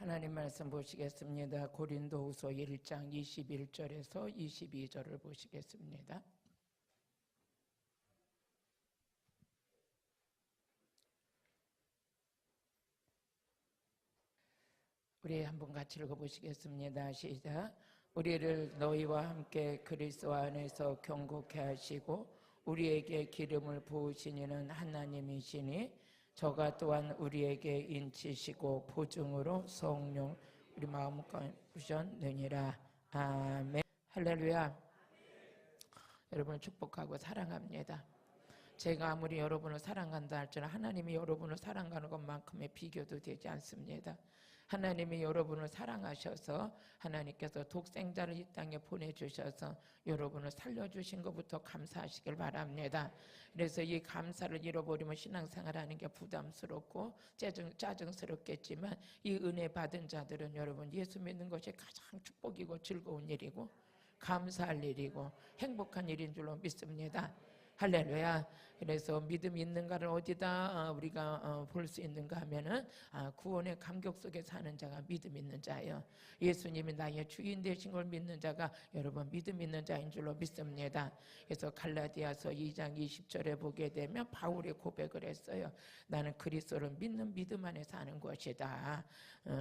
하나님 말씀 보시겠습니다. 고린도후서 1장 21절에서 22절을 보시겠습니다. 우리 한번 같이 읽어보시겠습니다. 시작. 우리를 너희와 함께 그리스도 안에서 경고케 하시고 우리에게 기름을 부으신 이는 하나님이시니 저가 또한 우리에게 인치시고 보증으로 성령 우리 마음과 부셨느니라. 아멘. 할렐루야. 여러분을 축복하고 사랑합니다. 제가 아무리 여러분을 사랑한다 할지라도 하나님이 여러분을 사랑하는 것만큼의 비교도 되지 않습니다. 하나님이 여러분을 사랑하셔서 하나님께서 독생자를 이 땅에 보내주셔서 여러분을 살려주신 것부터 감사하시길 바랍니다. 그래서 이 감사를 잃어버리면 신앙생활하는 게 부담스럽고 짜증스럽겠지만 이 은혜 받은 자들은 여러분 예수 믿는 것이 가장 축복이고 즐거운 일이고 감사할 일이고 행복한 일인 줄로 믿습니다. 할렐루야. 그래서 믿음이 있는가를 어디다 우리가 볼 수 있는가 하면은 구원의 감격 속에 사는 자가 믿음 있는 자예요. 예수님이 나의 주인 되신 걸 믿는 자가 여러분 믿음 있는 자인 줄로 믿습니다. 그래서 갈라디아서 2장 20절에 보게 되면 바울이 고백을 했어요. 나는 그리스도를 믿는 믿음 안에 사는 것이다.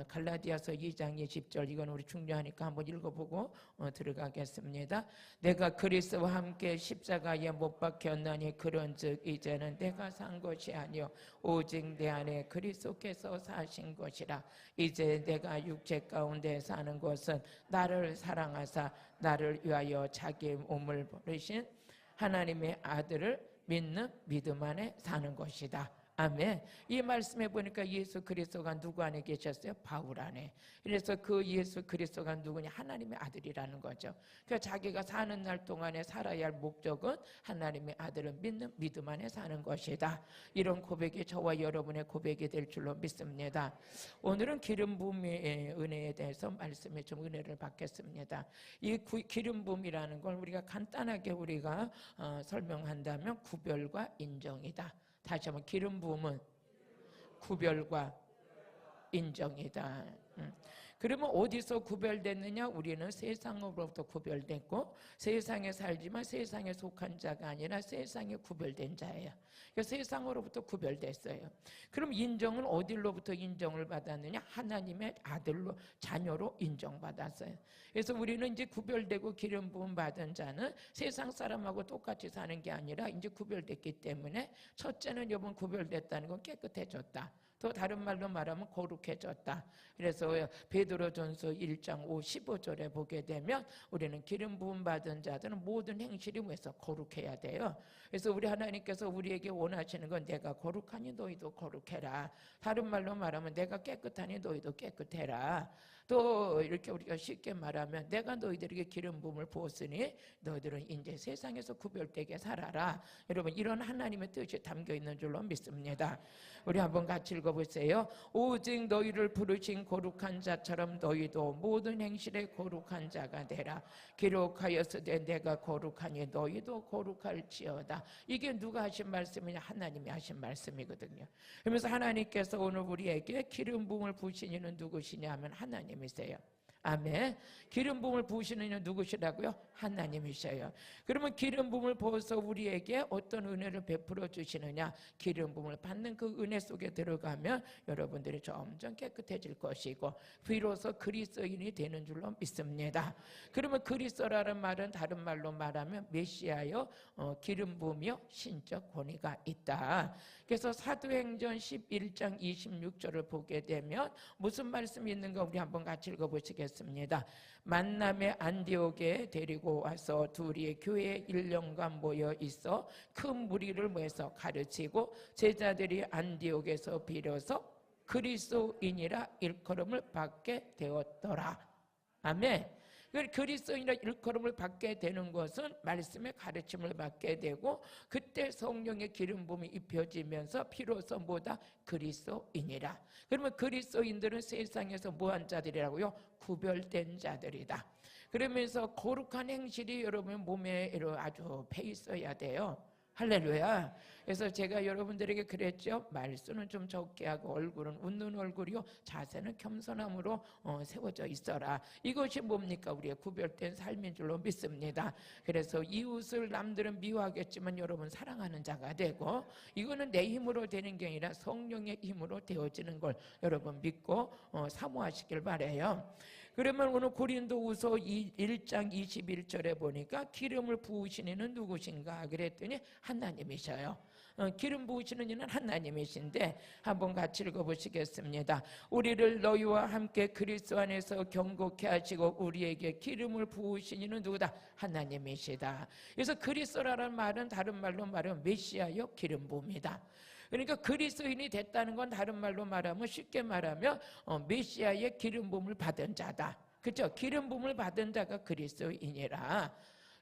갈라디아서 2장 20절 이건 우리 중요하니까 한번 읽어보고 들어가겠습니다. 내가 그리스도와 함께 십자가에 못 박혔나니 그런즉 이제는 내가 산 것이 아니요 오직 내 안에 그리스도께서 사신 것이라. 이제 내가 육체 가운데 사는 것은 나를 사랑하사 나를 위하여 자기 몸을 버리신 하나님의 아들을 믿는 믿음 안에 사는 것이다. 아멘. 이 말씀에 보니까 예수 그리스도가 누구 안에 계셨어요? 바울 안에. 그래서 그 예수 그리스도가 누구냐? 하나님의 아들이라는 거죠. 그러니까 자기가 사는 날 동안에 살아야 할 목적은 하나님의 아들을 믿는 믿음 안에 사는 것이다. 이런 고백이 저와 여러분의 고백이 될 줄로 믿습니다. 오늘은 기름 부음의 은혜에 대해서 말씀에 좀 은혜를 받겠습니다. 이 기름 부음이라는 걸 우리가 간단하게 우리가 설명한다면 구별과 인정이다. 다시 한번 기름 부음은 구별과 인정이다. 그러면 어디서 구별됐느냐? 우리는 세상으로부터 구별됐고 세상에 살지만 세상에 속한 자가 아니라 세상에 구별된 자예요. 그러니까 세상으로부터 구별됐어요. 그럼 인정은 어디로부터 인정을 받았느냐? 하나님의 아들로 자녀로 인정받았어요. 그래서 우리는 이제 구별되고 기름 부음 받은 자는 세상 사람하고 똑같이 사는 게 아니라 이제 구별됐기 때문에 첫째는 여러분 구별됐다는 건 깨끗해졌다. 또 다른 말로 말하면 거룩해졌다. 그래서 베드로전서 1장 15절에 보게 되면 우리는 기름 부음 받은 자들은 모든 행실이 뭐해서 거룩해야 돼요. 그래서 우리 하나님께서 우리에게 원하시는 건 내가 거룩하니 너희도 거룩해라. 다른 말로 말하면 내가 깨끗하니 너희도 깨끗해라. 또 이렇게 우리가 쉽게 말하면 내가 너희들에게 기름 부음을 부었으니 너희들은 이제 세상에서 구별되게 살아라. 여러분 이런 하나님의 뜻이 담겨 있는 줄로 믿습니다. 우리 한번 같이 읽어보세요. 오직 너희를 부르신 거룩한 자처럼 너희도 모든 행실에 거룩한 자가 되라. 기록하였으되 내가 거룩하니 너희도 거룩할지어다. 이게 누가 하신 말씀이냐? 하나님이 하신 말씀이거든요. 그러면서 하나님께서 오늘 우리에게 기름 부음을 부으신 이는 누구시냐 하면 하나님이세요. 아멘. 기름 부음을 부으시는 이는 누구시라고요? 하나님이셔요. 그러면 기름 부음을 부어서 우리에게 어떤 은혜를 베풀어 주시느냐? 기름 부음을 받는 그 은혜 속에 들어가면 여러분들이 점점 깨끗해질 것이고 비로소 그리스도인이 되는 줄로 믿습니다. 그러면 그리스도라는 말은 다른 말로 말하면 메시아요, 기름 부음이요, 신적 권위가 있다. 그래서 사도행전 11장 26절을 보게 되면 무슨 말씀이 있는가 우리 한번 같이 읽어보시겠습니다. 만남의 안디옥에 데리고 와서 둘이 교회에 1년간 모여 있어 큰 무리를 모여서 가르치고 제자들이 안디옥에서 비로소 그리스도인이라 일컬음을 받게 되었더라. 아멘. 그리스도인이라 일컬음을 받게 되는 것은 말씀의 가르침을 받게 되고 그때 성령의 기름 부음이 입혀지면서 비로소 뭐다? 그리스도인이라. 그러면 그리스도인들은 세상에서 뭐한 자들이라고요? 구별된 자들이다. 그러면서 거룩한 행실이 여러분 몸에 아주 배 있어야 돼요. 할렐루야. 그래서 제가 여러분들에게 그랬죠. 말수는 좀 적게 하고 얼굴은 웃는 얼굴이요, 자세는 겸손함으로 세워져 있어라. 이것이 뭡니까? 우리의 구별된 삶인 줄로 믿습니다. 그래서 이웃을 남들은 미워하겠지만 여러분 사랑하는 자가 되고, 이거는 내 힘으로 되는 게 아니라 성령의 힘으로 되어지는 걸 여러분 믿고 사모하시길 바라요. 그러면 오늘 고린도후서 1장 21절에 보니까 기름을 부으신 이는 누구신가 그랬더니 하나님이셔요. 기름 부으시는 이는 하나님이신데 한번 같이 읽어보시겠습니다. 우리를 너희와 함께 그리스도 안에서 경고케 하시고 우리에게 기름을 부으신 이는 누구다? 하나님이시다. 그래서 그리스도라는 말은 다른 말로 말하면 메시아요, 기름 부음이다. 그러니까 그리스도인이 됐다는 건 다른 말로 말하면, 쉽게 말하면 메시아의 기름 부음을 받은 자다. 그렇죠? 기름 부음을 받은 자가 그리스도인이라.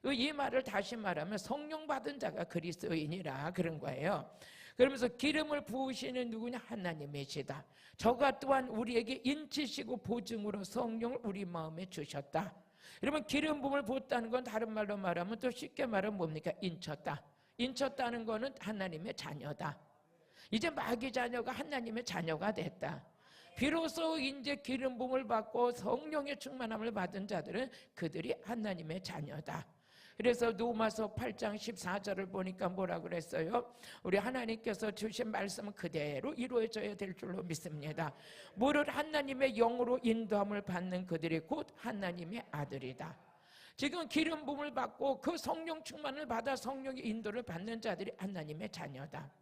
이 말을 다시 말하면 성령 받은 자가 그리스도인이라 그런 거예요. 그러면서 기름을 부으시는 누구냐? 하나님이시다. 저가 또한 우리에게 인치시고 보증으로 성령을 우리 마음에 주셨다. 그러면 기름 부음을 부었다는 건 다른 말로 말하면, 또 쉽게 말하면 뭡니까? 인쳤다. 인쳤다는 거는 하나님의 자녀다. 이제 마귀 자녀가 하나님의 자녀가 됐다. 비로소 이제 기름 부음을 받고 성령의 충만함을 받은 자들은 그들이 하나님의 자녀다. 그래서 로마서 8장 14절을 보니까 뭐라 그랬어요? 우리 하나님께서 주신 말씀은 그대로 이루어져야 될 줄로 믿습니다. 무릇 하나님의 영으로 인도함을 받는 그들이 곧 하나님의 아들이다. 지금 기름 부음을 받고 그 성령 충만을 받아 성령의 인도를 받는 자들이 하나님의 자녀다.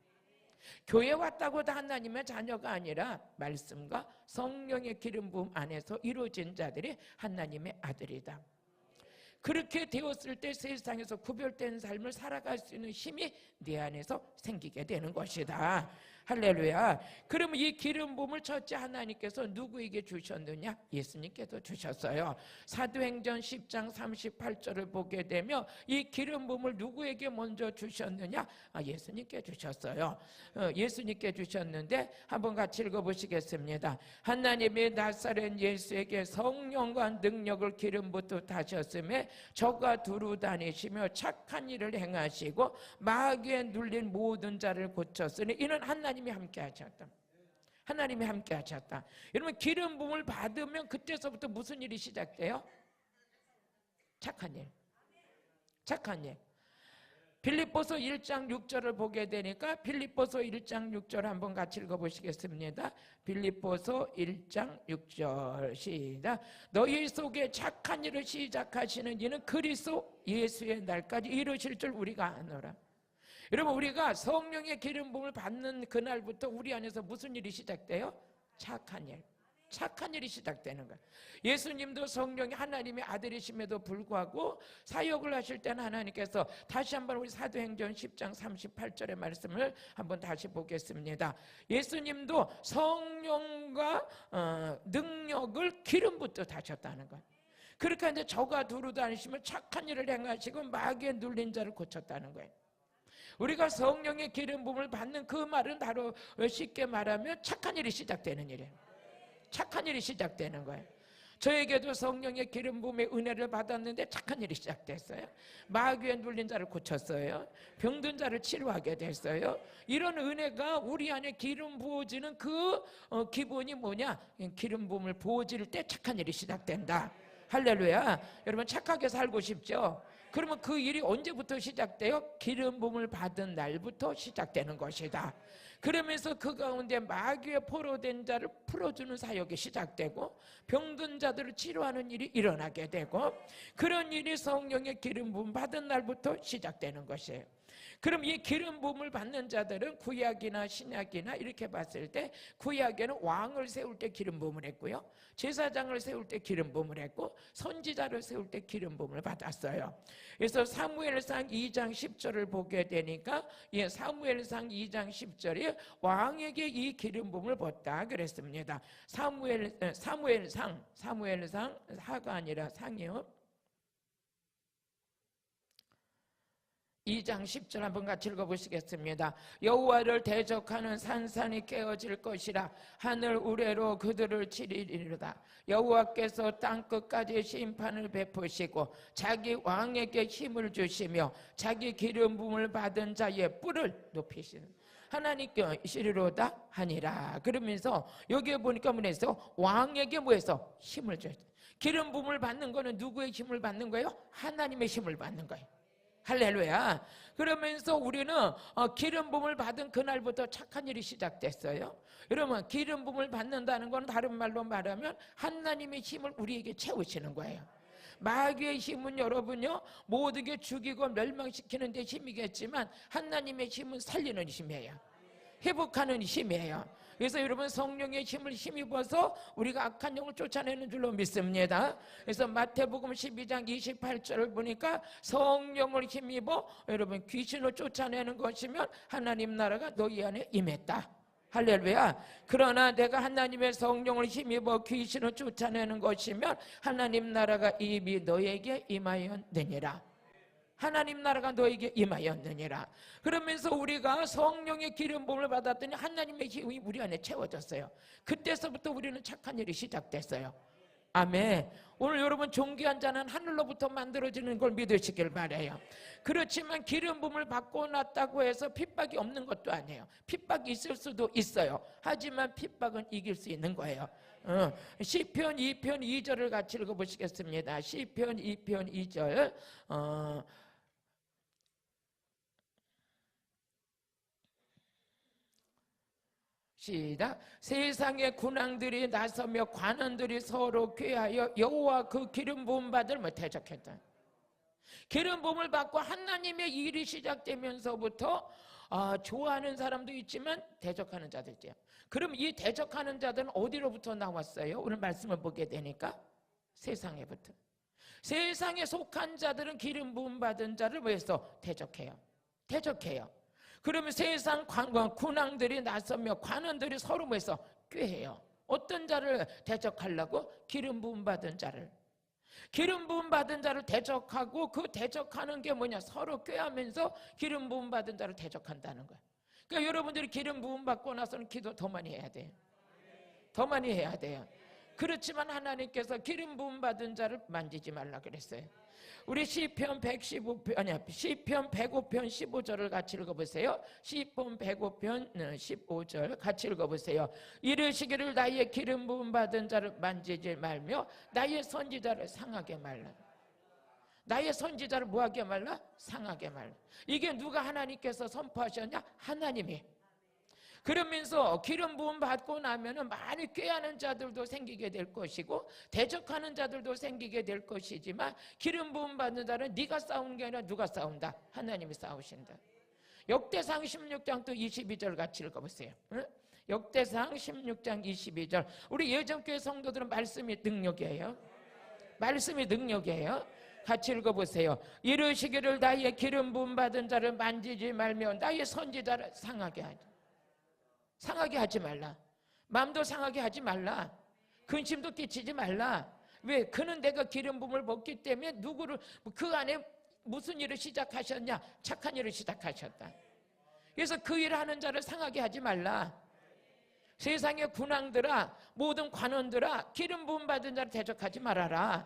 교회 왔다고 다 하나님의 자녀가 아니라 말씀과 성령의 기름 부음 안에서 이루어진 자들이 하나님의 아들이다. 그렇게 되었을 때 세상에서 구별된 삶을 살아갈 수 있는 힘이 내 안에서 생기게 되는 것이다. 할렐루야. 그러면 이 기름 부음을 첫째 하나님께서 누구에게 주셨느냐? 예수님께서 주셨어요. 사도행전 10장 38절을 보게 되면 이 기름 부음을 누구에게 먼저 주셨느냐? 예수님께 주셨어요. 예수님께 주셨는데 한번 같이 읽어보시겠습니다. 하나님이 나사렛 예수에게 성령과 능력을 기름 붓듯하셨음에 저가 두루 다니시며 착한 일을 행하시고 마귀에 눌린 모든 자를 고쳤으니 이는 하나님이 함께 하셨다. 하나님이 함께 하셨다. 여러분, 기름 부음을 받으면 그때서부터 무슨 일이 시작돼요? 착한 일. 착한 일. 빌립보서 1장 6절을 보게 되니까 빌립보서 1장 6절 한번 같이 읽어보시겠습니다. 빌립보서 1장 6절 시작. 너희 속에 착한 일을 시작하시는 이는 그리스도 예수의 날까지 이루실 줄 우리가 아노라. 여러분, 우리가 성령의 기름 부음을 받는 그날부터 우리 안에서 무슨 일이 시작돼요? 착한 일. 착한 일이 시작되는 거예요. 예수님도 성령이 하나님의 아들이심에도 불구하고 사역을 하실 때는 하나님께서 다시 한번 우리 사도행전 10장 38절의 말씀을 한번 다시 보겠습니다. 예수님도 성령과 능력을 기름 붓듯 하셨다는 거예요. 그렇게 이제 저가 두루 다니시면 착한 일을 행하시고 마귀에 눌린 자를 고쳤다는 거예요. 우리가 성령의 기름 부음을 받는 그 말은 바로 쉽게 말하면 착한 일이 시작되는 일이에요. 착한 일이 시작되는 거예요. 저에게도 성령의 기름 부음의 은혜를 받았는데 착한 일이 시작됐어요. 마귀에 눌린 자를 고쳤어요. 병든 자를 치료하게 됐어요. 이런 은혜가 우리 안에 기름 부어지는 그 기분이 뭐냐? 기름 부음을 부어질 때 착한 일이 시작된다. 할렐루야. 여러분, 착하게 살고 싶죠? 그러면 그 일이 언제부터 시작돼요? 기름 부음을 받은 날부터 시작되는 것이다. 그러면서 그 가운데 마귀에 포로된 자를 풀어주는 사역이 시작되고 병든 자들을 치료하는 일이 일어나게 되고, 그런 일이 성령의 기름 부음 받은 날부터 시작되는 것이에요. 그럼 이 기름 부음을 받는 자들은 구약이나 신약이나 이렇게 봤을 때 구약에는 왕을 세울 때 기름 부음을 했고요, 제사장을 세울 때 기름 부음을 했고, 선지자를 세울 때 기름 부음을 받았어요. 그래서 사무엘상 2장 10절을 보게 되니까 사무엘상 2장 10절이 왕에게 이 기름 부음을 붓다 그랬습니다. 사무엘상 사가 아니라 상이요. 2장 10절 한번 같이 읽어보시겠습니다. 여호와를 대적하는 산산이 깨어질 것이라. 하늘 우레로 그들을 치리리로다. 여호와께서 땅끝까지 심판을 베푸시고 자기 왕에게 힘을 주시며 자기 기름 부음을 받은 자의 뿔을 높이시는 하나님께 시리로다 하니라. 그러면서 여기에 보니까 뭐해서 왕에게 뭐해서 힘을 줘요. 기름 부음을 받는 거는 누구의 힘을 받는 거예요? 하나님의 힘을 받는 거예요. 할렐루야. 그러면서 우리는 기름 부음을 받은 그날부터 착한 일이 시작됐어요. 여러분, 기름 부음을 받는다는 건 다른 말로 말하면 하나님의 힘을 우리에게 채우시는 거예요. 마귀의 힘은 여러분요, 모든 게 죽이고 멸망시키는 데 힘이겠지만 하나님의 힘은 살리는 힘이에요. 회복하는 힘이에요. 그래서 여러분, 성령의 힘을 힘입어서 우리가 악한 영을 쫓아내는 줄로 믿습니다. 그래서 마태복음 12장 28절을 보니까 성령을 힘입어 여러분 귀신을 쫓아내는 것이면 하나님 나라가 너희 안에 임했다. 할렐루야. 그러나 내가 하나님의 성령을 힘입어 귀신을 쫓아내는 것이면 하나님 나라가 이미 너에게 임하였느니라. 하나님 나라가 너에게 임하였느니라. 그러면서 우리가 성령의 기름 부음을 받았더니 하나님의 힘이 우리 안에 채워졌어요. 그때서부터 우리는 착한 일이 시작됐어요. 아멘. 오늘 여러분, 존귀한 자는 하늘로부터 만들어지는 걸 믿으시길 바라요. 그렇지만 기름 부음을 받고 났다고 해서 핍박이 없는 것도 아니에요. 핍박이 있을 수도 있어요. 하지만 핍박은 이길 수 있는 거예요. 시편 2편 2절을 같이 읽어보시겠습니다. 시편 2편 2절 시작. 세상의 군왕들이 나서며 관원들이 서로 꾀하여 여호와 그 기름 부음 받을 대적했다. 기름 부음을 받고 하나님의 일이 시작되면서부터 좋아하는 사람도 있지만 대적하는 자도 있대요. 그럼 이 대적하는 자들은 어디로부터 나왔어요? 오늘 말씀을 보게 되니까 세상에부터. 세상에 속한 자들은 기름 부음 받은 자를 위해서 대적해요. 대적해요. 그러면 세상 군왕들이 나서며 관원들이 서로 모여서 꾀해요. 어떤 자를 대적하려고? 기름 부음 받은 자를. 기름 부음 받은 자를 대적하고, 그 대적하는 게 뭐냐? 서로 꾀하면서 기름 부음 받은 자를 대적한다는 거예요. 그러니까 여러분들이 기름 부음 받고 나서는 기도 더 많이 해야 돼요. 더 많이 해야 돼요. 그렇지만 하나님께서 기름 부음 받은 자를 만지지 말라 그랬어요. 우리 시편 115편 시편 105편 15절을 같이 읽어보세요. 시편 105편 15절 같이 읽어보세요. 이르시기를 나의 기름 부음 받은 자를 만지지 말며 나의 선지자를 상하게 말라. 나의 선지자를 뭐하게 말라? 상하게 말라. 이게 누가 하나님께서 선포하셨냐? 하나님이. 그러면서 기름 부음 받고 나면은 많이 꾀하는 자들도 생기게 될 것이고 대적하는 자들도 생기게 될 것이지만 기름 부음 받는 자는 네가 싸우는 게 아니라 누가 싸운다? 하나님이 싸우신다. 역대상 16장 또 22절 같이 읽어보세요. 응? 역대상 16장 22절. 우리 예전교회 성도들은 말씀이 능력이에요. 말씀이 능력이에요. 같이 읽어보세요. 이르시기를 나의 기름 부음 받은 자를 만지지 말며 나의 선지자를 상하게 하지. 상하게 하지 말라. 마음도 상하게 하지 말라. 근심도 끼치지 말라. 왜? 그는 내가 기름 부음을 먹기 때문에 누구를 그 안에 무슨 일을 시작하셨냐? 착한 일을 시작하셨다. 그래서 그 일을 하는 자를 상하게 하지 말라. 세상의 군왕들아, 모든 관원들아, 기름 부음 받은 자를 대적하지 말아라.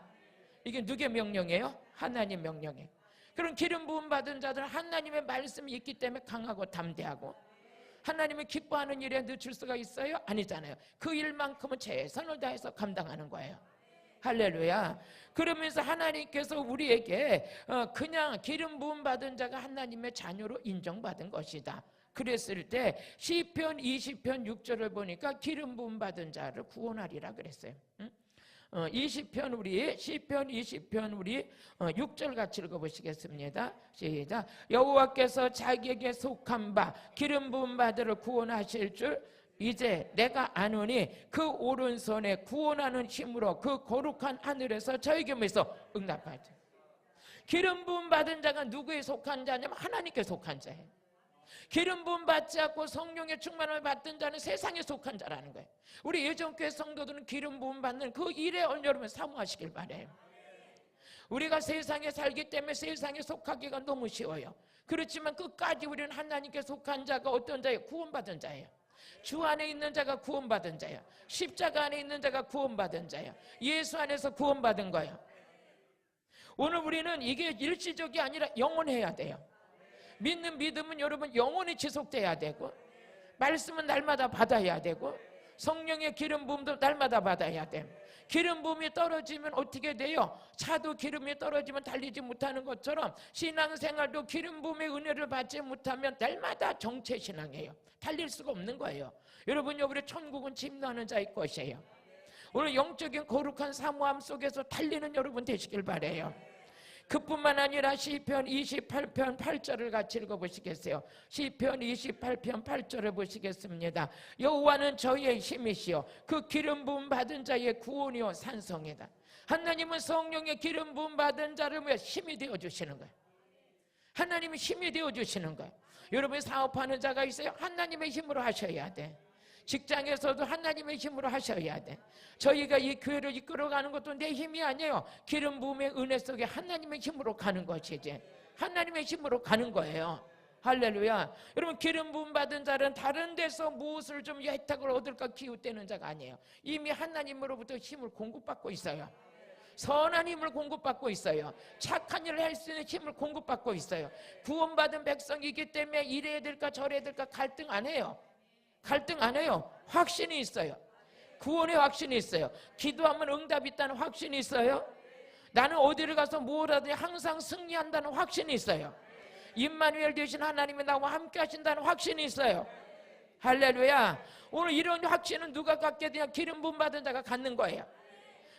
이게 누구의 명령이에요? 하나님 명령이에요. 그런 기름 부음 받은 자들은 하나님의 말씀이 있기 때문에 강하고 담대하고, 하나님이 기뻐하는 일에 늦출 수가 있어요? 아니잖아요. 그 일만큼은 최선을 다해서 감당하는 거예요. 할렐루야. 그러면서 하나님께서 우리에게 그냥 기름 부음 받은 자가 하나님의 자녀로 인정받은 것이다. 그랬을 때 시편 20편 6절을 보니까 기름 부음 받은 자를 구원하리라 그랬어요. 20편 우리 시편 20편 우리 6절 같이 읽어보시겠습니다. 시작. 여호와께서 자기에게 속한 바 기름 부음 받으를 구원하실 줄 이제 내가 아노니 그 오른손에 구원하는 힘으로 그 거룩한 하늘에서 저에게 뭐해서 응답하지. 기름 부음 받은 자가 누구에 속한 자냐면 하나님께 속한 자예요. 기름 부음 받지 않고 성령의 충만을 받던 자는 세상에 속한 자라는 거예요. 우리 예전교회 성도들은 기름 부음 받는 그 일에 여러분 사모하시길 바라요. 우리가 세상에 살기 때문에 세상에 속하기가 너무 쉬워요. 그렇지만 끝까지 우리는 하나님께 속한 자가 어떤 자예요? 구원받은 자예요. 주 안에 있는 자가 구원받은 자예요. 십자가 안에 있는 자가 구원받은 자예요. 예수 안에서 구원받은 거예요. 오늘 우리는 이게 일시적이 아니라 영원해야 돼요. 믿는 믿음은 여러분 영원히 지속돼야 되고, 말씀은 날마다 받아야 되고, 성령의 기름 부음도 날마다 받아야 돼요. 기름 부음이 떨어지면 어떻게 돼요? 차도 기름이 떨어지면 달리지 못하는 것처럼 신앙생활도 기름 부음의 은혜를 받지 못하면 날마다 정체신앙이에요. 달릴 수가 없는 거예요. 여러분, 우리 천국은 침노하는 자의 것이에요. 오늘 영적인 거룩한 사모함 속에서 달리는 여러분 되시길 바라요. 그뿐만 아니라 시편 28편 8절을 같이 읽어보시겠어요? 시편 28편 8절을 보시겠습니다. 여호와는 저희의 힘이시요 그 기름 부음 받은 자의 구원이요 산성이다. 하나님은 성령의 기름 부음 받은 자를 위해 힘이 되어주시는 거예요. 하나님이 힘이 되어주시는 거예요. 여러분이 사업하는 자가 있어요? 하나님의 힘으로 하셔야 돼. 직장에서도 하나님의 힘으로 하셔야 돼. 저희가 이 교회를 이끌어가는 것도 내 힘이 아니에요. 기름 부음의 은혜 속에 하나님의 힘으로 가는 것이지. 하나님의 힘으로 가는 거예요. 할렐루야. 여러분, 기름 부음 받은 자는 다른 데서 무엇을 좀 혜택을 얻을까 기웃대는 자가 아니에요. 이미 하나님으로부터 힘을 공급받고 있어요. 선한 힘을 공급받고 있어요. 착한 일을 할 수 있는 힘을 공급받고 있어요. 구원받은 백성이기 때문에 이래야 될까 저래야 될까 갈등 안 해요. 갈등 안 해요. 확신이 있어요. 구원의 확신이 있어요. 기도하면 응답이 있다는 확신이 있어요. 나는 어디를 가서 뭘 하든지 항상 승리한다는 확신이 있어요. 임마누엘 되신 하나님이 나와 함께 하신다는 확신이 있어요. 할렐루야. 오늘 이런 확신은 누가 갖게 되냐? 기름 부음 받은 자가 갖는 거예요.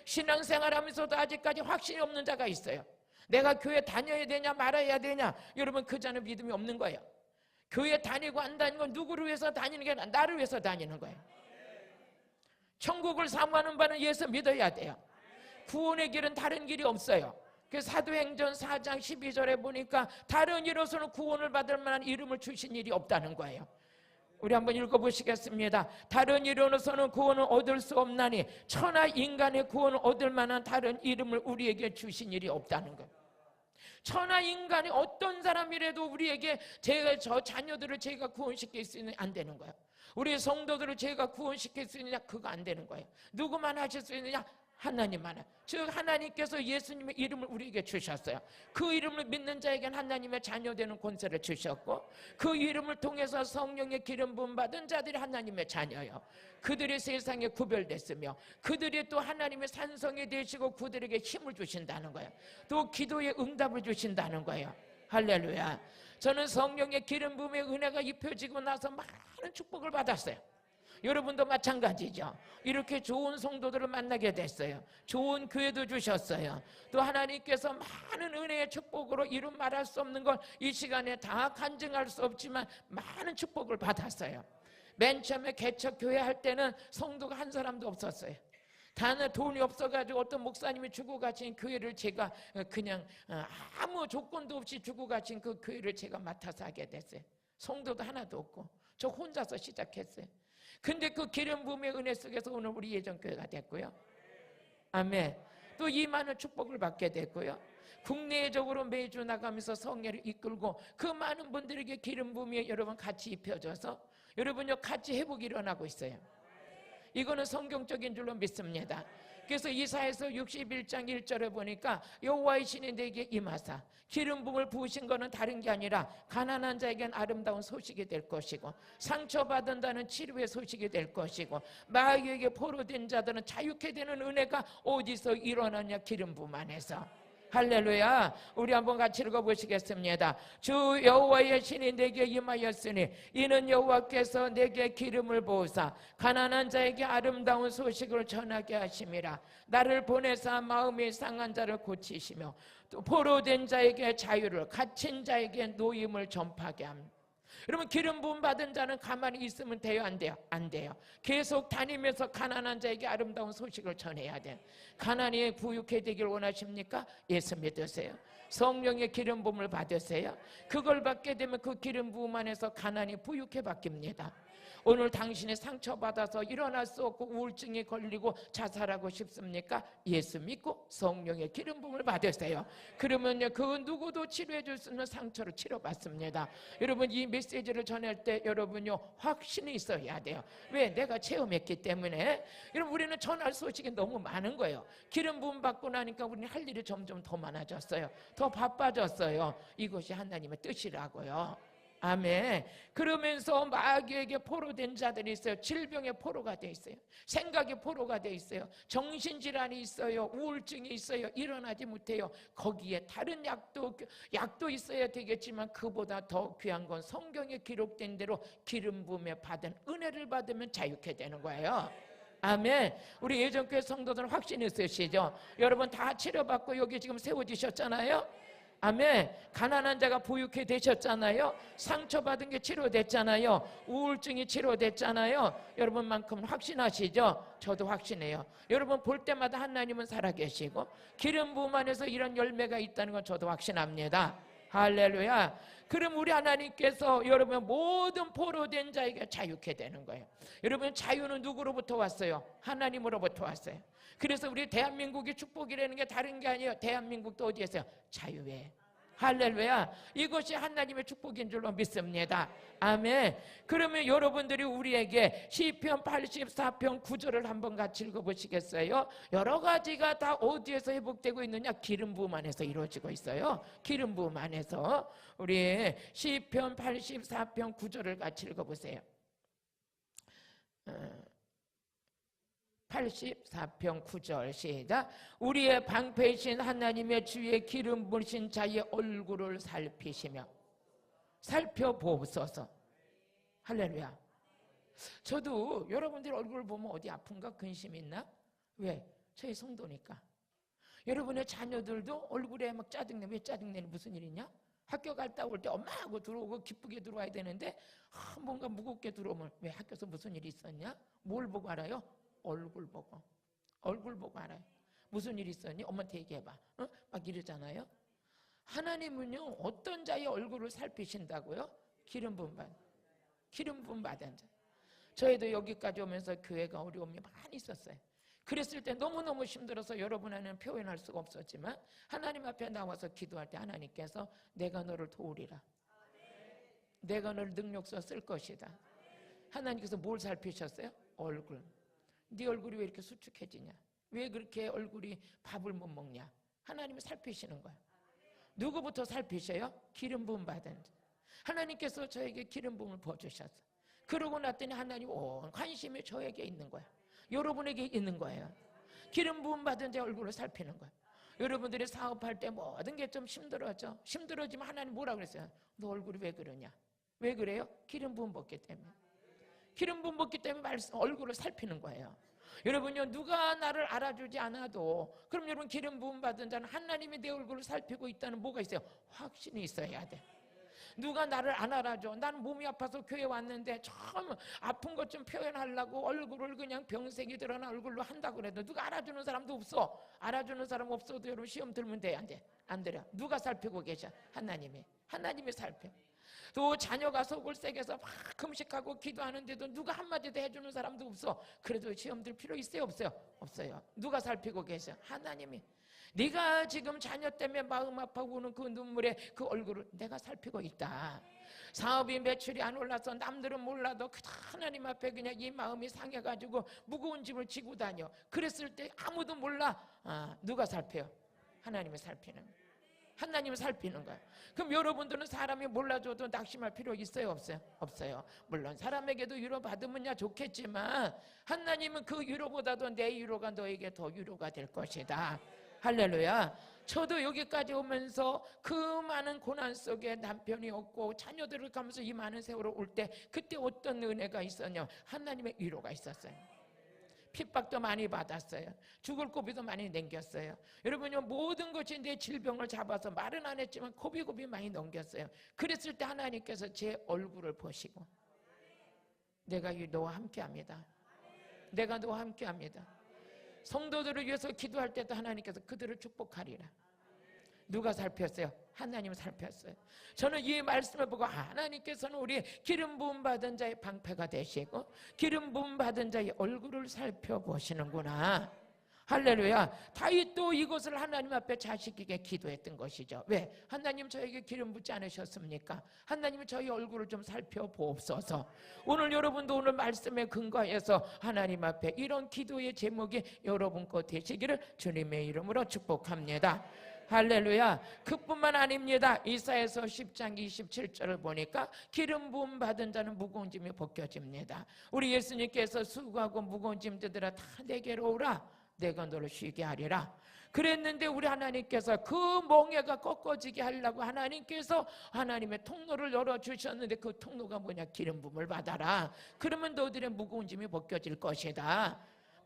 신앙생활하면서도 아직까지 확신이 없는 자가 있어요. 내가 교회 다녀야 되냐 말아야 되냐? 여러분, 그 자는 믿음이 없는 거예요. 교회 다니고 안 다니고 누구를 위해서 다니는 게 아니라 나를 위해서 다니는 거예요. 천국을 사모하는 바는 예수 믿어야 돼요. 구원의 길은 다른 길이 없어요. 그 사도행전 4장 12절에 보니까 다른 이로서는 구원을 받을 만한 이름을 주신 일이 없다는 거예요. 우리 한번 읽어보시겠습니다. 다른 이름으로서는 구원을 얻을 수 없나니 천하 인간의 구원을 얻을 만한 다른 이름을 우리에게 주신 일이 없다는 거예요. 천하 인간이 어떤 사람이라도 우리에게 저 자녀들을 제가 구원시킬 수 있느냐? 안 되는 거예요. 우리 성도들을 제가 구원시킬 수 있느냐? 그거 안 되는 거예요. 누구만 하실 수 있느냐? 하나님만. 즉 하나님께서 예수님의 이름을 우리에게 주셨어요. 그 이름을 믿는 자에게는 하나님의 자녀 되는 권세를 주셨고, 그 이름을 통해서 성령의 기름 부음 받은 자들이 하나님의 자녀예요. 그들이 세상에 구별됐으며 그들이 또 하나님의 산성이 되시고 그들에게 힘을 주신다는 거예요. 또 기도의 응답을 주신다는 거예요. 할렐루야. 저는 성령의 기름 부음의 은혜가 입혀지고 나서 많은 축복을 받았어요. 여러분도 마찬가지죠. 이렇게 좋은 성도들을 만나게 됐어요. 좋은 교회도 주셨어요. 또 하나님께서 많은 은혜의 축복으로 이루 말할 수 없는 걸 이 시간에 다 간증할 수 없지만 많은 축복을 받았어요. 맨 처음에 개척교회 할 때는 성도가 한 사람도 없었어요. 다는 돈이 없어가지고 어떤 목사님이 주고 가신 교회를 제가 그냥 아무 조건도 없이 주고 가신 그 교회를 제가 맡아서 하게 됐어요. 성도도 하나도 없고 저 혼자서 시작했어요. 근데 그 기름 부음의 은혜 속에서 오늘 우리 예전교회가 됐고요. 아멘. 또 이 많은 축복을 받게 됐고요. 국내적으로 매주 나가면서 성례를 이끌고 그 많은 분들에게 기름 부음이 여러분 같이 입혀져서 여러분요 같이 회복이 일어나고 있어요. 이거는 성경적인 줄로 믿습니다. 그래서 이사야서 61장 1절에 보니까 여호와의 신이 내게 임하사 기름 부음을 부으신 것은 다른 게 아니라 가난한 자에겐 아름다운 소식이 될 것이고 상처받은다는 치료의 소식이 될 것이고 마귀에게 포로된 자들은 자유케 되는 은혜가 어디서 일어나냐? 기름 부음 안에서. 할렐루야. 우리 한번 같이 읽어보시겠습니다. 주 여호와의 신이 내게 임하였으니 이는 여호와께서 내게 기름을 부으사 가난한 자에게 아름다운 소식을 전하게 하심이라. 나를 보내사 마음이 상한 자를 고치시며 또 포로된 자에게 자유를 갇힌 자에게 노임을 전파하게 합니다. 여러분, 기름 부음 받은 자는 가만히 있으면 돼요? 안 돼요? 안 돼요. 계속 다니면서 가난한 자에게 아름다운 소식을 전해야 돼요. 가난이 부유케 되길 원하십니까? 예수 믿으세요. 성령의 기름 부음을 받으세요. 그걸 받게 되면 그 기름 부음 안에서 가난이 부유케 바뀝니다. 오늘 당신이 상처받아서 일어날 수 없고 우울증에 걸리고 자살하고 싶습니까? 예수 믿고 성령의 기름 부음을 받으세요. 그러면요, 그 누구도 치료해 줄 수 있는 상처를 치료받습니다. 여러분, 이 메시지를 전할 때 여러분요, 확신이 있어야 돼요. 왜? 내가 체험했기 때문에. 여러분, 우리는 전할 소식이 너무 많은 거예요. 기름 부음 받고 나니까 우리는 할 일이 점점 더 많아졌어요. 더 바빠졌어요. 이것이 하나님의 뜻이라고요. 아멘. 그러면서 마귀에게 포로된 자들이 있어요. 질병의 포로가 돼 있어요. 생각의 포로가 돼 있어요. 정신질환이 있어요. 우울증이 있어요. 일어나지 못해요. 거기에 다른 약도 있어야 되겠지만 그보다 더 귀한 건 성경에 기록된 대로 기름 부음에 받은 은혜를 받으면 자유케 되는 거예요. 아멘. 우리 예전교회 성도들은 확신이 있으시죠? 여러분 다 치료받고 여기 지금 세워지셨잖아요. 아멘. 가난한 자가 부유케 되셨잖아요. 상처받은 게 치료됐잖아요. 우울증이 치료됐잖아요. 여러분만큼 확신하시죠? 저도 확신해요. 여러분 볼 때마다 하나님은 살아계시고 기름 부음 안에서 이런 열매가 있다는 건 저도 확신합니다. 할렐루야. 그럼 우리 하나님께서 여러분 모든 포로된 자에게 자유케 되는 거예요. 여러분 자유는 누구로부터 왔어요? 하나님으로부터 왔어요. 그래서 우리 대한민국이 축복이라는 게 다른 게 아니에요. 대한민국도 어디에서요? 자유에. 할렐루야. 이것이 하나님의 축복인 줄로 믿습니다. 아멘. 그러면 여러분들이 우리에게 시편 84편 9절을 한번 같이 읽어보시겠어요? 여러 가지가 다 어디에서 회복되고 있느냐? 기름 부음 안에서 이루어지고 있어요. 기름 부음 안에서. 우리 시편 84편 9절을 같이 읽어보세요. 84편 9절 시작. 우리의 방패이신 하나님의 주의 기름 부으신 자의 얼굴을 살펴보소서. 할렐루야. 저도 여러분들 얼굴 보면 어디 아픈가 근심 있나? 왜? 저희 성도니까. 여러분의 자녀들도 얼굴에 막 짜증내. 왜 짜증내니? 무슨 일이냐? 학교 갔다 올 때 엄마하고 들어오고 기쁘게 들어와야 되는데 뭔가 무겁게 들어오면 왜 학교에서 무슨 일이 있었냐? 뭘 보고 알아요? 얼굴 보고 알아요. 무슨 일이 있었니? 엄마한테 얘기해봐. 막 이러잖아요. 하나님은요 어떤 자의 얼굴을 살피신다고요? 기름 부음 받은 자. 저희도 여기까지 오면서 교회가 어려움이 많이 있었어요. 그랬을 때 너무너무 힘들어서 여러분에는 표현할 수가 없었지만 하나님 앞에 나와서 기도할 때 하나님께서 내가 너를 도우리라. 내가 너를 능력써 쓸 것이다. 하나님께서 뭘 살피셨어요? 얼굴. 네 얼굴이 왜 이렇게 수축해지냐? 왜 그렇게 얼굴이 밥을 못 먹냐? 하나님이 살피시는 거예요. 누구부터 살피셔요? 기름 부음 받은 자. 하나님께서 저에게 기름 부음을 부어주셨어. 그러고 났더니 하나님 온 관심이 저에게 있는 거예요. 여러분에게 있는 거예요. 기름 부음 받은 자 얼굴을 살피는 거예요. 여러분들이 사업할 때 모든 게 좀 힘들어져. 힘들어지면 하나님 뭐라 그랬어요? 너 얼굴이 왜 그러냐? 왜 그래요? 기름 부음 받기 때문에. 기름 부음 받기 때문에 얼굴을 살피는 거예요. 여러분요 누가 나를 알아주지 않아도 그럼 여러분 기름 부음 받은 자는 하나님이 내 얼굴을 살피고 있다는 뭐가 있어요? 확신이 있어야 돼. 누가 나를 안 알아줘. 나는 몸이 아파서 교회 왔는데 처음 아픈 것 좀 표현하려고 얼굴을 그냥 병색이 드러난 얼굴로 한다고 그래도 누가 알아주는 사람도 없어. 알아주는 사람 없어도 여러분 시험 들면 돼? 안 돼? 안 들어. 누가 살피고 계셔? 하나님이 살펴. 또 자녀가 속을 새겨서 막 금식하고 기도하는데도 누가 한마디도 해주는 사람도 없어. 그래도 시험 들 필요 있어요? 없어요? 없어요. 누가 살피고 계셔? 하나님이. 네가 지금 자녀 때문에 마음 아파하고 우는 그 눈물에 그 얼굴을 내가 살피고 있다. 사업이 매출이 안 올라서 남들은 몰라도 하나님 앞에 그냥 이 마음이 상해가지고 무거운 짐을 지고 다녀. 그랬을 때 아무도 몰라. 누가 살펴요? 하나님이 살피는 거예요. 하나님을 살피는 거예요. 그럼 여러분들은 사람이 몰라줘도 낙심할 필요 있어요? 없어요? 없어요. 물론 사람에게도 위로 받으면 좋겠지만 하나님은 그 위로보다도 내 위로가 너에게 더 위로가 될 것이다. 할렐루야. 저도 여기까지 오면서 그 많은 고난 속에 남편이 없고 자녀들을 가면서 이 많은 세월을 올 때 그때 어떤 은혜가 있었냐? 하나님의 위로가 있었어요. 핍박도 많이 받았어요. 죽을 고비도 많이 넘겼어요. 여러분요 모든 것이 내 질병을 잡아서 말은 안 했지만 고비고비 많이 넘겼어요. 그랬을 때 하나님께서 제 얼굴을 보시고 내가 너와 함께합니다. 내가 너와 함께합니다. 성도들을 위해서 기도할 때도 하나님께서 그들을 축복하리라. 누가 살폈어요? 하나님 살폈어요. 저는 이 말씀을 보고 하나님께서는 우리 기름 부음 받은 자의 방패가 되시고 기름 부음 받은 자의 얼굴을 살펴보시는구나. 할렐루야. 다윗도 이것을 하나님 앞에 자식에게 기도했던 것이죠. 왜? 하나님 저에게 기름 붓지 않으셨습니까? 하나님 저희 얼굴을 좀 살펴보옵소서. 오늘 여러분도 오늘 말씀에 근거해서 하나님 앞에 이런 기도의 제목이 여러분 것 되시기를 주님의 이름으로 축복합니다. 할렐루야. 그뿐만 아닙니다. 이사야서 10장 27절을 보니까 기름 부음 받은 자는 무거운 짐이 벗겨집니다. 우리 예수님께서 수고하고 무거운 짐들아 다 내게로 오라, 내가 너를 쉬게 하리라 그랬는데 우리 하나님께서 그 멍에가 꺾어지게 하려고 하나님께서 하나님의 통로를 열어주셨는데 그 통로가 뭐냐? 기름 부음을 받아라. 그러면 너희들의 무거운 짐이 벗겨질 것이다.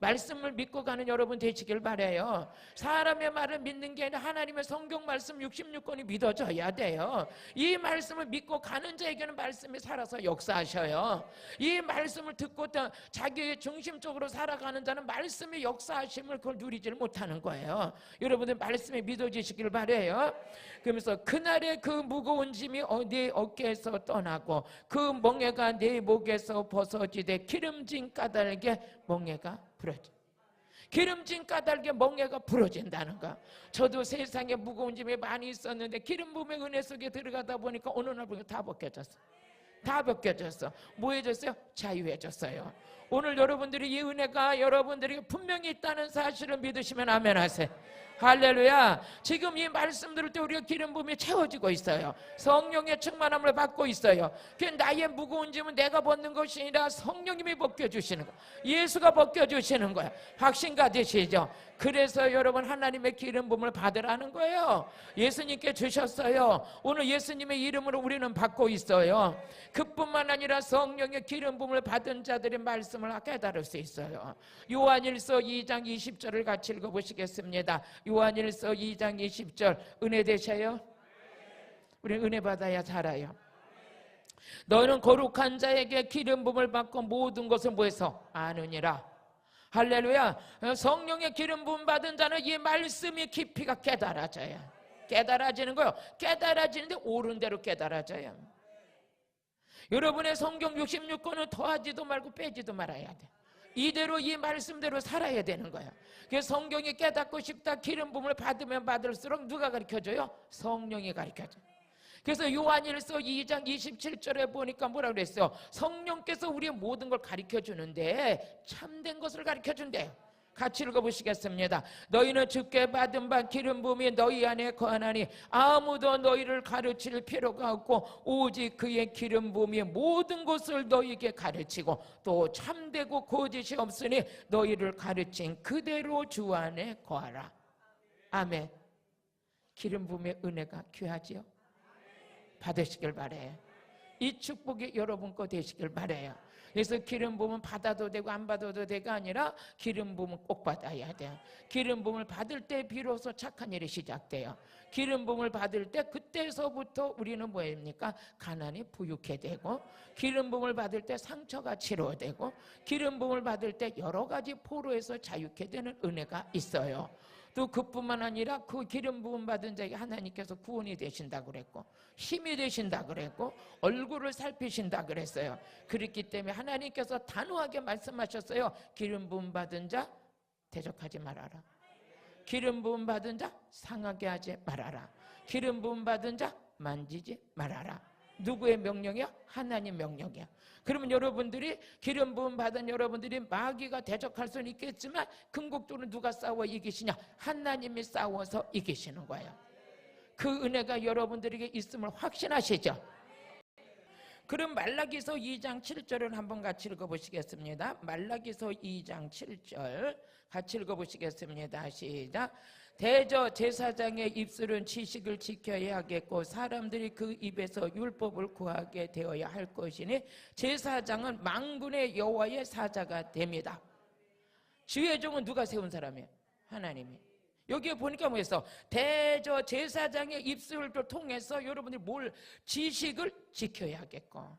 말씀을 믿고 가는 여러분 되시길 바라요. 사람의 말을 믿는 게 아니라 하나님의 성경 말씀 66권이 믿어져야 돼요. 이 말씀을 믿고 가는 자에게는 말씀이 살아서 역사하셔요. 이 말씀을 듣고 자기의 중심적으로 살아가는 자는 말씀의 역사하심을 그걸 누리지를 못하는 거예요. 여러분들 말씀이 믿어지시길 바라요. 그러면서 그날의 그 무거운 짐이 네 어깨에서 떠나고 그 멍에가 네 목에서 벗어지되 기름진 까닭에 멍에가 부러져. 기름진 까닭에 멍에가 부러진다는 거. 저도 세상에 무거운 짐이 많이 있었는데 기름 부음의 은혜 속에 들어가다 보니까 어느 날 보니까 다 벗겨졌어. 다 벗겨졌어. 뭐 해졌어요? 자유해졌어요. 오늘 여러분들이 이 은혜가 여러분들에게 분명히 있다는 사실을 믿으시면 아멘 하세요. 할렐루야. 지금 이 말씀 들을 때 우리가 기름 부음이 채워지고 있어요. 성령의 충만함을 받고 있어요. 그 나의 무거운 짐은 내가 벗는 것이 아니라 성령님이 벗겨주시는 거야. 예수가 벗겨주시는 거야. 확신 가지시죠. 그래서 여러분 하나님의 기름 부음을 받으라는 거예요. 예수님께 주셨어요. 오늘 예수님의 이름으로 우리는 받고 있어요. 그뿐만 아니라 성령의 기름 부음을 받은 자들의 말씀을 깨달을 수 있어요. 요한일서 2장 20절을 같이 읽어보시겠습니다. 요한일서 2장 20절. 은혜 되셔요? 우리 은혜 받아야 살아요. 너는 거룩한 자에게 기름 부음을 받고 모든 것을 뭐해서 아느니라. 할렐루야. 성령의 기름 부음 받은 자는 이 말씀이 깊이가 깨달아져요. 깨달아지는 거요. 깨달아지는데 옳은 대로 깨달아져요. 여러분의 성경 66권은 더하지도 말고 빼지도 말아야 돼. 이대로 이 말씀대로 살아야 되는 거야. 그래서 성경이 깨닫고 싶다 기름 부음을 받으면 받을수록 누가 가르쳐줘요? 성령이 가르쳐줘요. 그래서 요한일서 2장 27절에 보니까 뭐라고 그랬어요? 성령께서 우리의 모든 걸 가르쳐주는데 참된 것을 가르쳐준대요. 같이 읽어보시겠습니다. 너희는 주께 받은 바 기름 부음이 너희 안에 거하나니 아무도 너희를 가르칠 필요가 없고 오직 그의 기름 부음이 모든 것을 너희에게 가르치고 또 참되고 거짓이 없으니 너희를 가르친 그대로 주 안에 거하라. 아멘. 기름 부음의 은혜가 귀하지요? 받으시길 바래요. 이 축복이 여러분 거 되시길 바래요. 그래서 기름 부음은 받아도 되고 안 받아도 되가 아니라 기름 부음은 꼭 받아야 돼요. 기름 부음을 받을 때 비로소 착한 일이 시작돼요. 기름 부음을 받을 때 그때서부터 우리는 뭐입니까? 가난이 부유케 되고 기름 부음을 받을 때 상처가 치료되고 기름 부음을 받을 때 여러 가지 포로에서 자유케 되는 은혜가 있어요. 또 그뿐만 아니라 그 기름 부음 받은 자에게 하나님께서 구원이 되신다고 그랬고 힘이 되신다고 그랬고 얼굴을 살피신다고 그랬어요. 그렇기 때문에 하나님께서 단호하게 말씀하셨어요. 기름 부음 받은 자 대적하지 말아라. 기름 부음 받은 자 상하게 하지 말아라. 기름 부음 받은 자 만지지 말아라. 누구의 명령이야? 하나님 명령이야. 그러면 여러분들이 기름 부음 받은 여러분들이 마귀가 대적할 수는 있겠지만 궁극적으로 누가 싸워 이기시냐? 하나님이 싸워서 이기시는 거예요. 그 은혜가 여러분들에게 있음을 확신하시죠? 그럼 말라기서 2장 7절을 한번 같이 읽어보시겠습니다. 말라기서 2장 7절 같이 읽어보시겠습니다. 시작. 대저 제사장의 입술은 지식을 지켜야 하겠고 사람들이 그 입에서 율법을 구하게 되어야 할 것이니 제사장은 만군의 여호와의 사자가 됩니다. 주의 종은 누가 세운 사람이에요? 하나님이. 여기에 보니까 뭐였어? 대저 제사장의 입술을 통해서 여러분들이 뭘 지식을 지켜야 하겠고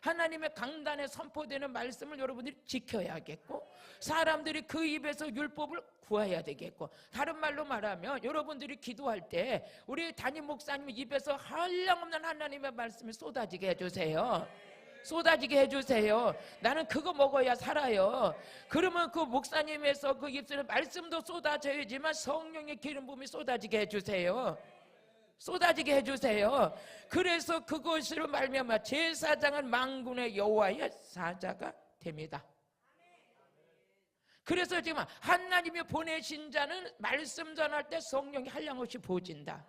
하나님의 강단에 선포되는 말씀을 여러분들이 지켜야겠고, 사람들이 그 입에서 율법을 구해야 되겠고, 다른 말로 말하면 여러분들이 기도할 때 우리 담임 목사님 입에서 한량없는 하나님의 말씀이 쏟아지게 해주세요. 쏟아지게 해주세요. 나는 그거 먹어야 살아요. 그러면 그 목사님에서 그 입술에 말씀도 쏟아져야지만 성령의 기름 부음이 쏟아지게 해주세요. 쏟아지게 해주세요. 그래서 그것으로 말미암아 제사장은 만군의 여호와의 사자가 됩니다. 그래서 지금 하나님이 보내신 자는 말씀 전할 때 성령이 한량없이 부어진다.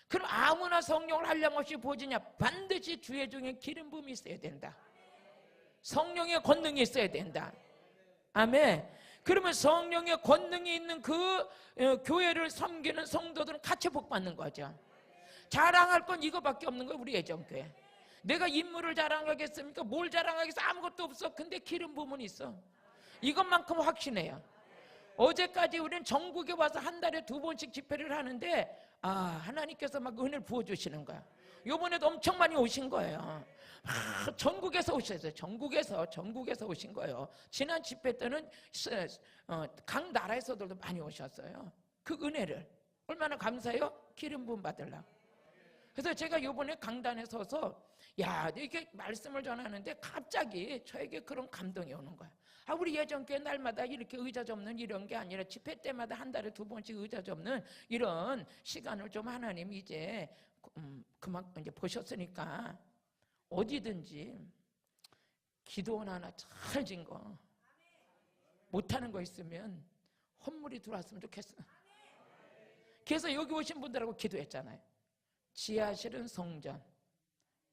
그럼 아무나 성령을 한량없이 부어지냐? 반드시 주의 중에 기름 부음이 있어야 된다. 성령의 권능이 있어야 된다. 아멘. 그러면 성령의 권능이 있는 그 교회를 섬기는 성도들은 같이 복받는 거죠. 자랑할 건 이거밖에 없는 거예요. 우리 예전교회. 내가 인물을 자랑하겠습니까? 뭘 자랑하겠어? 아무것도 없어. 근데 기름 부음은 있어. 이것만큼 확신해요. 어제까지 우리는 전국에 와서 한 달에 2번씩 집회를 하는데 하나님께서 막 은혜를 부어주시는 거야. 요번에도 엄청 많이 오신 거예요. 전국에서 오셨어요. 전국에서 오신 거예요. 지난 집회 때는 각 나라에서도 많이 오셨어요. 그 은혜를 얼마나 감사해요? 기름 부음 받으려고. 그래서 제가 요번에 강단에 서서 이렇게 말씀을 전하는데 갑자기 저에게 그런 감동이 오는 거야. 우리 예전교회 날마다 이렇게 의자 접는 이런 게 아니라 집회 때마다 한 달에 2번씩 의자 접는 이런 시간을 좀 하나님 이제 그만 이제 보셨으니까 어디든지 기도원 하나 잘 진 거 못하는 거 있으면 헌물이 들어왔으면 좋겠어. 그래서 여기 오신 분들하고 기도했잖아요. 지하실은 성전,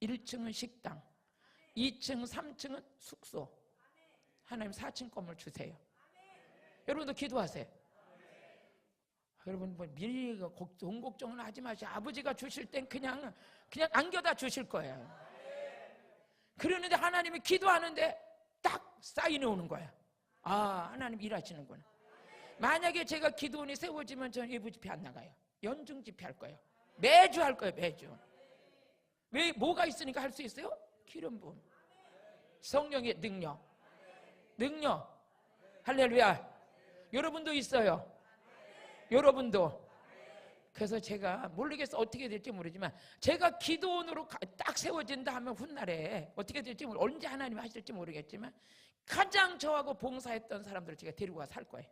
1층은 식당, 2층, 3층은 숙소. 하나님 4층 건물 주세요. 여러분도 기도하세요. 여러분 미리 돈 걱정은 하지 마시고 아버지가 주실 땐 그냥 안겨다 주실 거예요. 그러는데 하나님이 기도하는데 딱 사인이 오는 거야. 하나님 일하시는구나. 만약에 제가 기도원이 세워지면 저는 예부 집회 안 나가요. 연중 집회 할 거예요. 매주 할 거예요. 매주. 왜? 뭐가 있으니까 할 수 있어요? 기름 부음, 성령의 능력. 할렐루야. 여러분도 있어요. 여러분도. 그래서 제가 모르겠어. 어떻게 될지 모르지만 제가 기도원으로 딱 세워진다 하면 훗날에 어떻게 될지 언제 하나님이 하실지 모르겠지만 가장 저하고 봉사했던 사람들을 제가 데리고 와서 할 거예요.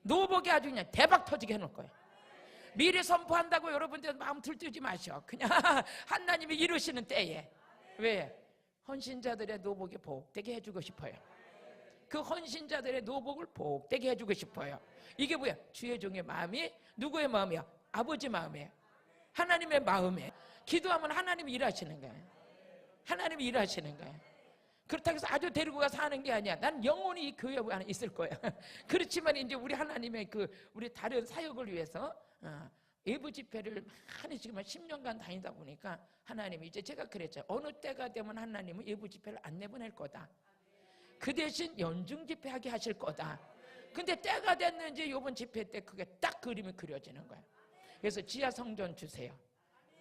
노복이 아주 그냥 대박 터지게 해놓을 거예요. 미리 선포한다고 여러분들 마음 들뜨지 마셔. 그냥 하나님이 이루시는 때에. 왜? 헌신자들의 노복이 복되게 해주고 싶어요. 그 헌신자들의 노복을 복되게 해주고 싶어요. 이게 뭐야? 주의 종의 마음이 누구의 마음이야? 아버지 마음이에요. 하나님의 마음에. 기도하면 하나님이 일하시는 거예요. 하나님이 일하시는 거예요. 그렇다고 해서 아주 데리고 가서 하는 게 아니야. 난 영원히 이 교회 안에 있을 거야. 그렇지만 이제 우리 하나님의 우리 다른 사역을 위해서 외부 집회를 지금 10년간 다니다 보니까 하나님이 이제 제가 그랬죠. 어느 때가 되면 하나님은 외부 집회를 안 내보낼 거다. 그 대신 연중 집회하게 하실 거다. 근데 때가 됐는지 이번 집회 때 그게 딱 그림이 그려지는 거예요. 그래서 지하 성전 주세요.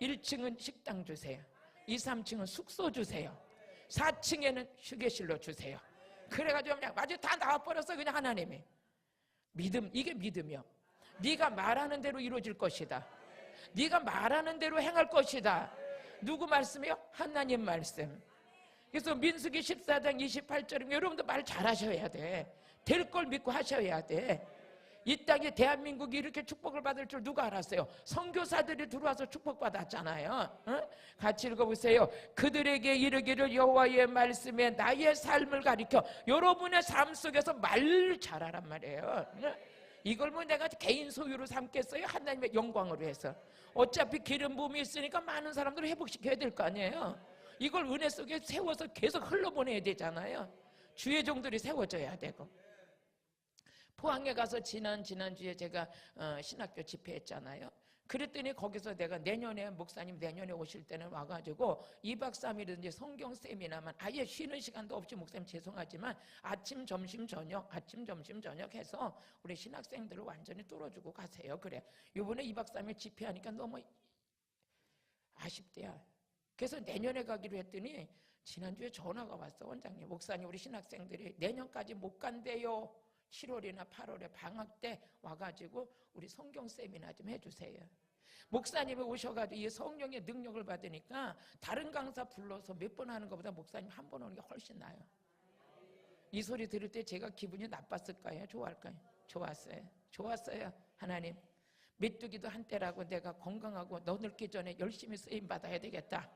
1층은 식당 주세요. 2, 3층은 숙소 주세요. 4층에는 휴게실로 주세요. 그래가지고 그냥 마저 다 나와버렸어. 그냥 하나님이. 믿음, 이게 믿음이요. 네가 말하는 대로 이루어질 것이다. 네가 말하는 대로 행할 것이다. 누구 말씀이요? 하나님 말씀. 그래서 민수기 14장 28절이면 여러분도 말 잘하셔야 돼. 될 걸 믿고 하셔야 돼. 이 땅에 대한민국이 이렇게 축복을 받을 줄 누가 알았어요? 선교사들이 들어와서 축복받았잖아요. 같이 읽어보세요. 그들에게 이르기를 여호와의 말씀에 나의 삶을 가리켜. 여러분의 삶 속에서 말 잘하란 말이에요. 이걸 뭐 내가 개인 소유로 삼겠어요? 하나님의 영광으로 해서. 어차피 기름 부음이 있으니까 많은 사람들을 회복시켜야 될 거 아니에요. 이걸 은혜 속에 세워서 계속 흘러보내야 되잖아요. 주의 종들이 세워져야 되고. 포항에 가서 지난주에 제가 신학교 집회했잖아요. 그랬더니 거기서 내가 목사님 내년에 오실 때는 와가지고 2박 3일 이제 성경 세미나만 아예 쉬는 시간도 없이 목사님 죄송하지만 아침 점심 저녁 해서 우리 신학생들을 완전히 뚫어주고 가세요. 그래. 이번에 2박 3일 집회하니까 너무 아쉽대요. 그래서 내년에 가기로 했더니 지난주에 전화가 왔어. 원장님, 목사님 우리 신학생들이 내년까지 못 간대요. 7월이나 8월에 방학 때 와가지고 우리 성경 세미나 좀 해주세요. 목사님이 오셔가지고 이 성령의 능력을 받으니까 다른 강사 불러서 몇 번 하는 것보다 목사님 한 번 오는 게 훨씬 나아요. 이 소리 들을 때 제가 기분이 나빴을까요? 좋아할까요? 좋았어요. 좋았어요. 하나님, 메뚜기도 한때라고 내가 건강하고 너늙기 전에 열심히 쓰임 받아야 되겠다.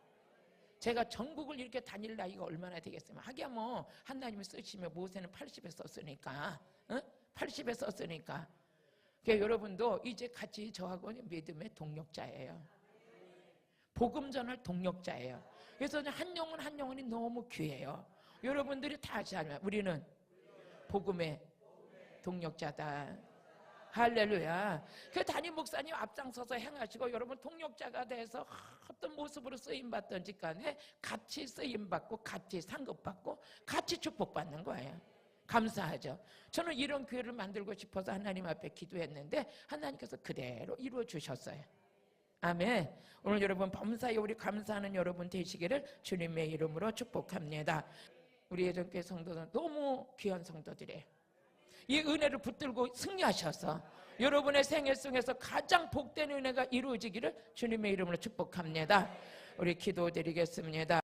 제가 전국을 이렇게 다닐 나이가 얼마나 되겠으면, 하기야 뭐 하나님이 쓰시면 모세는 80에 썼으니까, 80에 썼으니까. 그러니까 여러분도 이제 같이 저하고 믿음의 동력자예요. 복음 전할 동력자예요. 그래서 한 영혼 한 영혼이 너무 귀해요. 여러분들이 다 아시잖아요. 우리는 복음의 동력자다. 할렐루야. 그 담임 목사님 앞장서서 행하시고 여러분 동력자가 돼서 어떤 모습으로 쓰임받든지 간에 같이 쓰임받고 같이 상급받고 같이 축복받는 거예요. 감사하죠. 저는 이런 교회를 만들고 싶어서 하나님 앞에 기도했는데 하나님께서 그대로 이루어 주셨어요. 아멘. 오늘 여러분 범사에 우리 감사하는 여러분 되시기를 주님의 이름으로 축복합니다. 우리 예전교회 성도들은 너무 귀한 성도들이에요. 이 은혜를 붙들고 승리하셔서 여러분의 생애 속에서 가장 복된 은혜가 이루어지기를 주님의 이름으로 축복합니다. 우리 기도드리겠습니다.